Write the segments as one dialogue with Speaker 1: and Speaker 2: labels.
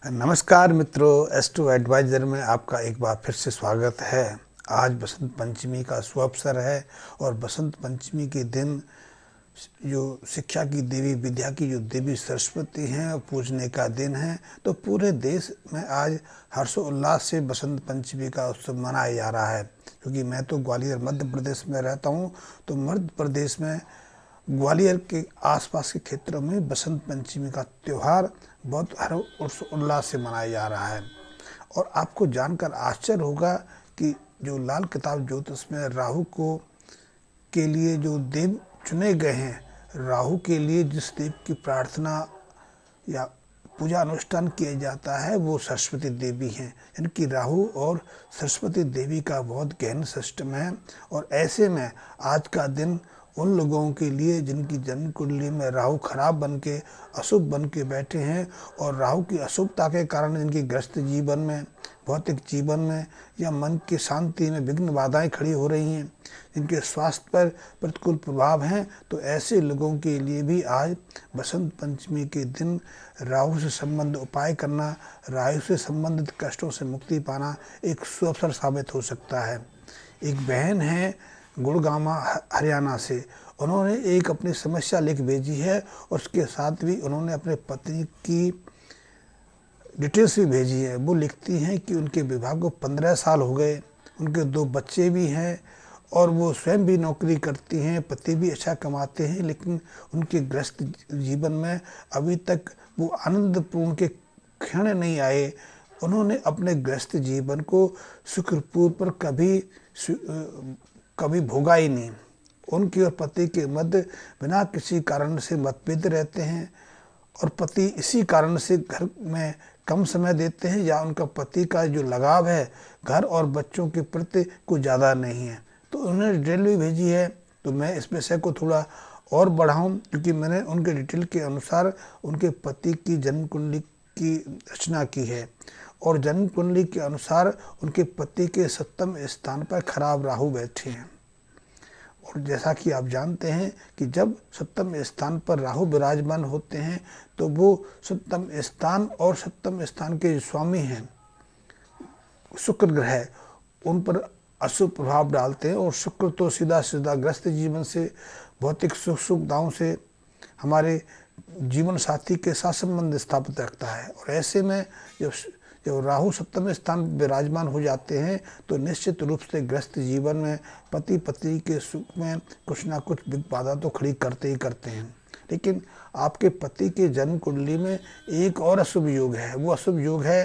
Speaker 1: नमस्कार मित्रों, astro adviser में आपका एक बार फिर से स्वागत है। आज बसंत पंचमी का शुभ अवसर है और बसंत पंचमी के दिन जो शिक्षा की देवी, विद्या की जो देवी सरस्वती हैं, पूजने का दिन है। तो पूरे देश में आज हर्षोल्लास से बसंत पंचमी का उत्सव मनाया जा रहा है। क्योंकि मैं तो ग्वालियर मध्य प्रदेश में रहता हूँ, तो मध्य प्रदेश में ग्वालियर के आसपास के क्षेत्रों में बसंत पंचमी का त्यौहार बहुत हर्ष उल्लास से मनाया जा रहा है। और आपको जानकर आश्चर्य होगा कि जो लाल किताब ज्योतिष में राहु को के लिए जो देव चुने गए हैं, राहु के लिए जिस देव की प्रार्थना या पूजा अनुष्ठान किया जाता है वो सरस्वती देवी हैं। इनकी राहु और सरस्वती देवी का बहुत गहन सिस्टम है। और ऐसे में आज का दिन उन लोगों के लिए जिनकी जन्म कुंडली में राहु खराब बन के, अशुभ बन के बैठे हैं और राहु की अशुभता के कारण जिनकी ग्रस्त जीवन में, भौतिक जीवन में या मन की शांति में विघ्न बाधाएं खड़ी हो रही हैं, जिनके स्वास्थ्य पर प्रतिकूल प्रभाव हैं, तो ऐसे लोगों के लिए भी आज बसंत पंचमी के दिन राहु से संबंध उपाय करना, राहु से संबंधित कष्टों से मुक्ति पाना एक शुभ अवसर साबित हो सकता है। एक बहन है गुड़गामा हरियाणा से, उन्होंने एक अपनी समस्या लिख भेजी है और उसके साथ भी उन्होंने अपने पति की डिटेल्स भी भेजी है। वो लिखती हैं कि उनके विवाह को 15 साल हो गए, उनके 2 बच्चे भी हैं और वो स्वयं भी नौकरी करती हैं, पति भी अच्छा कमाते हैं, लेकिन उनके ग्रस्त जीवन में अभी तक वो आनंदपूर्ण के क्षण नहीं आए। उन्होंने अपने ग्रस्त जीवन को सुखपूर्व पर कभी भोगा ही नहीं। उनके और पति के मध्य बिना किसी कारण से मतभेद रहते हैं और पति इसी कारण से घर में कम समय देते हैं या उनका पति का जो लगाव है घर और बच्चों के प्रति कुछ ज़्यादा नहीं है। तो उन्होंने डिटेल भी भेजी है, तो मैं इस विषय को थोड़ा और बढ़ाऊं, क्योंकि मैंने उनके डिटेल के अनुसार उनके पति की जन्म कुंडली की रचना की है और जन्म कुंडली के अनुसार उनके पति के 7वें स्थान पर खराब राहु बैठे हैं। और जैसा कि आप जानते हैं कि जब 7वें स्थान पर राहु विराजमान होते हैं तो वो 7वें स्थान और 7वें स्थान के जो स्वामी हैं शुक्र ग्रह, उन पर अशुभ प्रभाव डालते हैं। और शुक्र तो सीधा सीधा ग्रस्त जीवन से, भौतिक सुख सुविधाओं से, हमारे जीवन साथी के साथ संबंध स्थापित रखता है। और ऐसे में जब राहु 7वें स्थान विराजमान हो जाते हैं तो निश्चित रूप से ग्रस्त जीवन में पति पत्नी के सुख में कुछ ना कुछ बाधा तो खड़ी करते ही करते हैं। लेकिन आपके पति के जन्म कुंडली में एक और अशुभ योग है। वो अशुभ योग है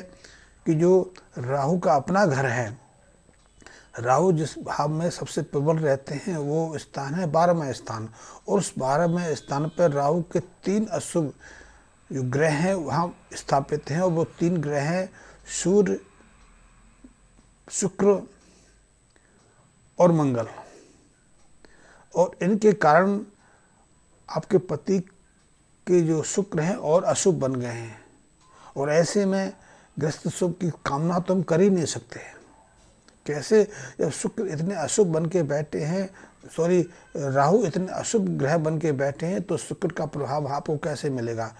Speaker 1: कि जो राहु का अपना घर है, राहु जिस भाव में सबसे प्रबल रहते हैं वो स्थान है 12वां स्थान। और उस 12वें स्थान पर राहु के 3 अशुभ जो ग्रह हैं वहाँ स्थापित हैं और वो 3 ग्रह हैं सूर्य, शुक्र और मंगल। और इनके कारण आपके पति के जो शुक्र हैं और अशुभ बन गए हैं। और ऐसे में ग्रस्त शुभ की कामना तो हम कर ही नहीं सकते। कैसे, जब शुक्र इतने अशुभ बन के बैठे हैं, राहु इतने अशुभ ग्रह बन के बैठे हैं, तो शुक्र का प्रभाव आपको कैसे मिलेगा।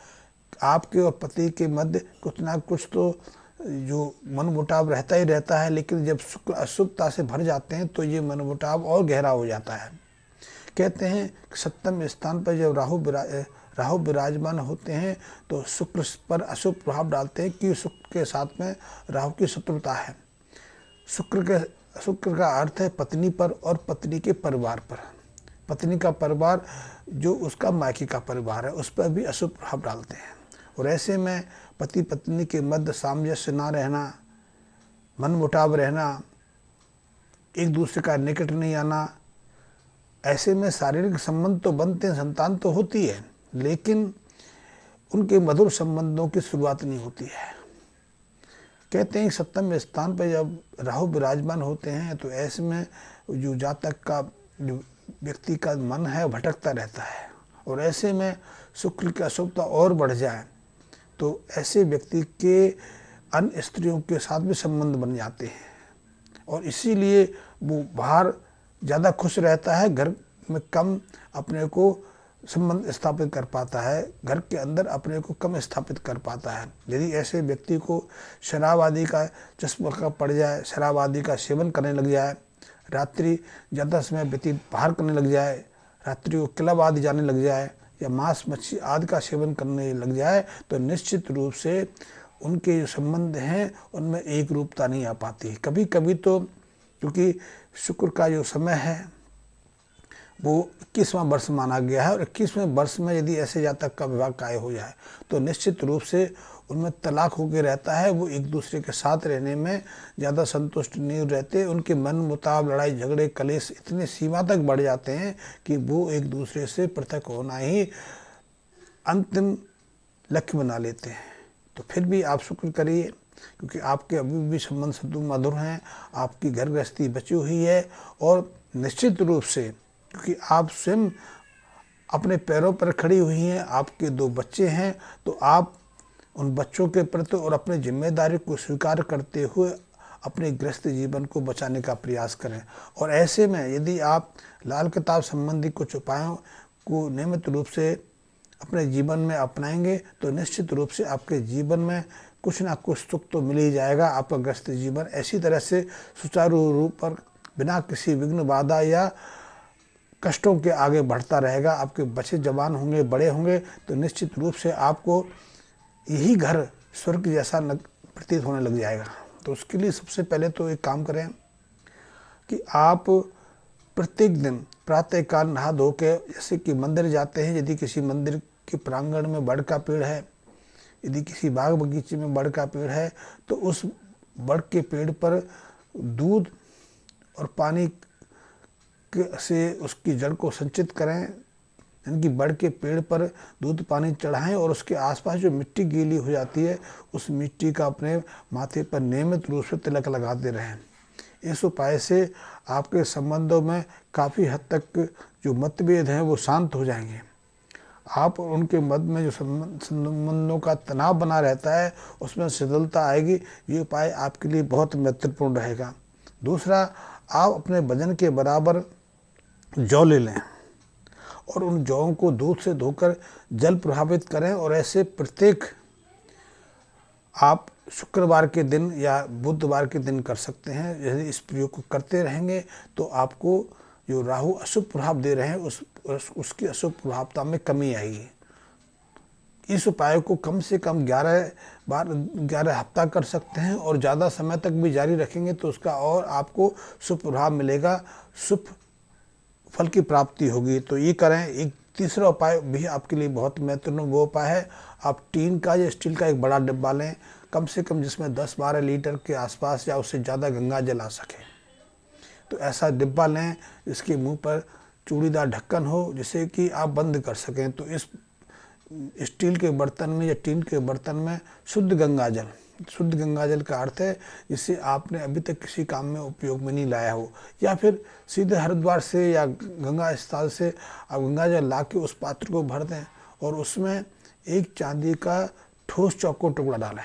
Speaker 1: आपके और पति के मध्य कुछ ना कुछ तो जो मनमुटाव रहता ही रहता है, लेकिन जब शुक्र अशुभता से भर जाते हैं तो ये मनमुटाव और गहरा हो जाता है। कहते हैं कि 7वें स्थान पर जब राहु विराजमान होते हैं तो शुक्र पर अशुभ प्रभाव डालते हैं कि शुक्र के साथ में राहु की शत्रुता है। शुक्र का अर्थ है पत्नी पर और पत्नी के परिवार पर। पत्नी का परिवार जो उसका मायके का परिवार है उस पर भी अशुभ प्रभाव डालते हैं। और ऐसे में पति पत्नी के मध्य सामंजस्य ना रहना, मनमुटाव रहना, एक दूसरे का निकट नहीं आना, ऐसे में शारीरिक संबंध तो बनते हैं, संतान तो होती है, लेकिन उनके मधुर संबंधों की शुरुआत नहीं होती है। कहते हैं 7वें स्थान पर जब राहु विराजमान होते हैं तो ऐसे में जो जातक का जो व्यक्ति का मन है भटकता रहता है। और ऐसे में शुक्र की अशुभता और बढ़ जाए तो ऐसे व्यक्ति के अन्य स्त्रियों के साथ भी संबंध बन जाते हैं और इसीलिए वो बाहर ज़्यादा खुश रहता है, घर में कम अपने को संबंध स्थापित कर पाता है, घर के अंदर अपने को कम स्थापित कर पाता है। यदि ऐसे व्यक्ति को शराब आदि का चस्का पड़ जाए, शराब आदि का सेवन करने लग जाए, रात्रि ज़्यादा समय व्यतीत बाहर करने लग जाए, रात्रि को क्लब आदि जाने लग जाए या मांस मच्छी आदि का सेवन करने लग जाए, तो निश्चित रूप से उनके जो संबंध हैं उनमें एक रूपता नहीं आ पाती। कभी कभी तो क्योंकि शुक्र का जो समय है वो 21वां वर्ष माना गया है, और 21वें वर्ष में यदि ऐसे जातक का विवाह काय हो जाए तो निश्चित रूप से उनमें तलाक होकर रहता है। वो एक दूसरे के साथ रहने में ज़्यादा संतुष्ट नहीं रहते, उनके मन मुताब लड़ाई झगड़े कलेश इतनी सीमा तक बढ़ जाते हैं कि वो एक दूसरे से पृथक होना ही अंतिम लक्ष्य बना लेते हैं। तो फिर भी आप शुक्र करिए, क्योंकि आपके अभी भी संबंध सदु मधुर हैं, आपकी घर गृहस्थी बची हुई है, और निश्चित रूप से क्योंकि आप स्वयं अपने पैरों पर खड़ी हुई हैं, आपके 2 बच्चे हैं, तो आप उन बच्चों के प्रति और अपनी जिम्मेदारी को स्वीकार करते हुए अपने गृहस्थ जीवन को बचाने का प्रयास करें। और ऐसे में यदि आप लाल किताब संबंधी कुछ उपायों को नियमित रूप से अपने जीवन में अपनाएंगे तो निश्चित रूप से आपके जीवन में कुछ ना कुछ सुख तो मिल ही जाएगा। आपका गृहस्थ जीवन ऐसी तरह से सुचारू रूप पर बिना किसी विघ्न बाधा या कष्टों के आगे बढ़ता रहेगा। आपके बच्चे जवान होंगे, बड़े होंगे, तो निश्चित रूप से आपको यही घर स्वर्ग जैसा प्रतीत होने लग जाएगा। तो उसके लिए सबसे पहले तो एक काम करें कि आप प्रत्येक दिन प्रातःकाल नहा धो के, जैसे कि मंदिर जाते हैं, यदि किसी मंदिर के प्रांगण में बड़ का पेड़ है, यदि किसी बाग बगीचे में बड़ का पेड़ है, तो उस बड़ के पेड़ पर दूध और पानी से उसकी जड़ को संचित करें, यानी कि बड़ के पेड़ पर दूध पानी चढ़ाएं, और उसके आसपास जो मिट्टी गीली हो जाती है उस मिट्टी का अपने माथे पर नियमित रूप से तिलक लगाते रहें। इस उपाय से आपके संबंधों में काफ़ी हद तक जो मतभेद हैं वो शांत हो जाएंगे। आप और उनके मध्य में जो संबंधों का तनाव बना रहता है उसमें शिथिलता आएगी। ये उपाय आपके लिए बहुत महत्वपूर्ण रहेगा। दूसरा, आप अपने वजन के बराबर जौ ले लें और उन जौं को दूध से धोकर जल प्रभावित करें, और ऐसे प्रत्येक आप शुक्रवार के दिन या बुधवार के दिन कर सकते हैं। यदि इस प्रयोग को करते रहेंगे तो आपको जो राहु अशुभ प्रभाव दे रहे हैं उसकी अशुभ प्रभावता में कमी आएगी। इस उपाय को कम से कम 11 हफ्ता कर सकते हैं, और ज़्यादा समय तक भी जारी रखेंगे तो उसका और आपको शुभ प्रभाव मिलेगा, शुभ फल की प्राप्ति होगी। तो ये करें। एक तीसरा उपाय भी आपके लिए बहुत महत्वपूर्ण वो उपाय है, आप टीन का या स्टील का एक बड़ा डिब्बा लें, कम से कम जिसमें 10-12 लीटर के आसपास या उससे ज़्यादा गंगा जल आ सके। तो ऐसा डिब्बा लें जिसके मुंह पर चूड़ीदार ढक्कन हो, जिसे कि आप बंद कर सकें। तो इस स्टील के बर्तन में या टीन के बर्तन में शुद्ध गंगा जल का अर्थ है जिसे आपने अभी तक किसी काम में उपयोग में नहीं लाया हो, या फिर सीधे हरिद्वार से या गंगा स्थल से आप गंगा जल ला के उस पात्र को भर दें और उसमें एक चांदी का ठोस चौकोर टुकड़ा डालें।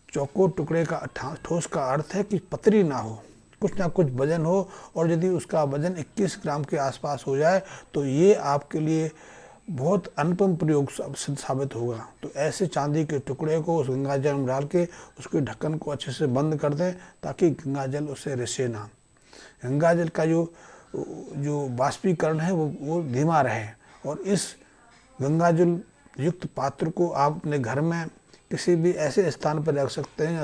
Speaker 1: चौकोर टुकड़े का ठोस का अर्थ है कि पतरी ना हो, कुछ ना कुछ वजन हो, और यदि उसका वजन 21 ग्राम के आसपास हो जाए तो ये आपके लिए बहुत अनुपम प्रयोग साबित होगा। तो ऐसे चांदी के टुकड़े को उस गंगा जल में डाल के उसके ढक्कन को अच्छे से बंद कर दें ताकि गंगा जल उससे रिसे ना। गंगा जल का जो बाष्पीकरण है वो धीमा रहे, और इस गंगा जल युक्त पात्र को आप अपने घर में किसी भी ऐसे स्थान पर रख सकते हैं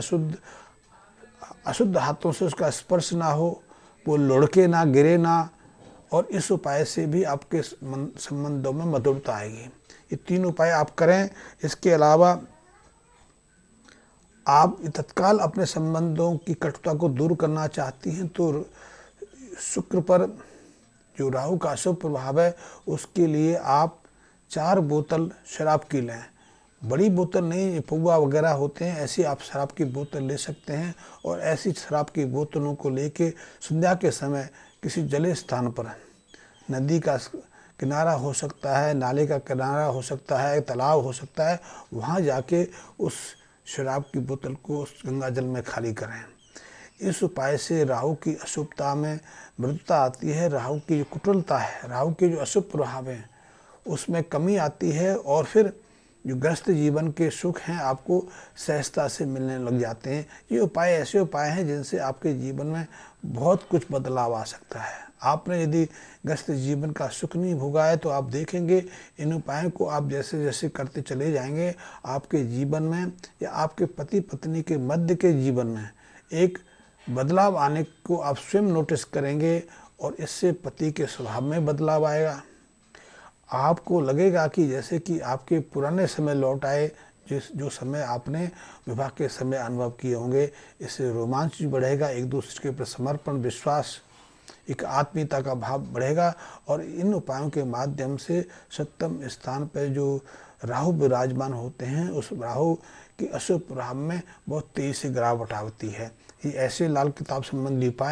Speaker 1: अशुद्ध हाथों से उसका स्पर्श ना हो, वो लुढ़के ना, गिरे ना, और इस उपाय से भी आपके संबंधों में मधुरता आएगी। ये 3 उपाय आप करें। इसके अलावा आप तत्काल अपने संबंधों की कटुता को दूर करना चाहती हैं तो शुक्र पर जो राहु का अशुभ प्रभाव है उसके लिए आप 4 बोतल शराब की लें। बड़ी बोतल नहीं, पौवा वगैरह होते हैं, ऐसी आप शराब की बोतल ले सकते हैं, और ऐसी शराब की बोतलों को लेके संध्या के समय किसी जले स्थान पर, नदी का किनारा हो सकता है, नाले का किनारा हो सकता है, तालाब हो सकता है, वहाँ जाके उस शराब की बोतल को उस गंगा जल में खाली करें। इस उपाय से राहु की अशुभता में मृदुता आती है, राहु की जो कुटिलता है, राहु के जो अशुभ प्रभाव हैं उसमें कमी आती है और फिर जो ग्रस्त जीवन के सुख हैं आपको सहजता से मिलने लग जाते हैं। ये उपाय ऐसे उपाय हैं जिनसे आपके जीवन में बहुत कुछ बदलाव आ सकता है। आपने यदि ग्रस्त जीवन का सुख नहीं भोगा है तो आप देखेंगे इन उपायों को आप जैसे जैसे करते चले जाएंगे, आपके जीवन में या आपके पति पत्नी के मध्य के जीवन में एक बदलाव आने को आप स्वयं नोटिस करेंगे और इससे पति के स्वभाव में बदलाव आएगा। आपको लगेगा कि जैसे कि आपके पुराने समय लौट आए, जो समय आपने विवाह के समय अनुभव किए होंगे। इससे रोमांच भी बढ़ेगा, एक दूसरे के प्रति समर्पण, विश्वास, एक आत्मीयता का भाव बढ़ेगा। और इन उपायों के माध्यम से सप्तम स्थान पर जो राहु विराजमान होते हैं, उस राहु के अशुभ प्रभाव में बहुत तेजी से गिरावट आती है। ये ऐसे लाल किताब संबंधी उपाय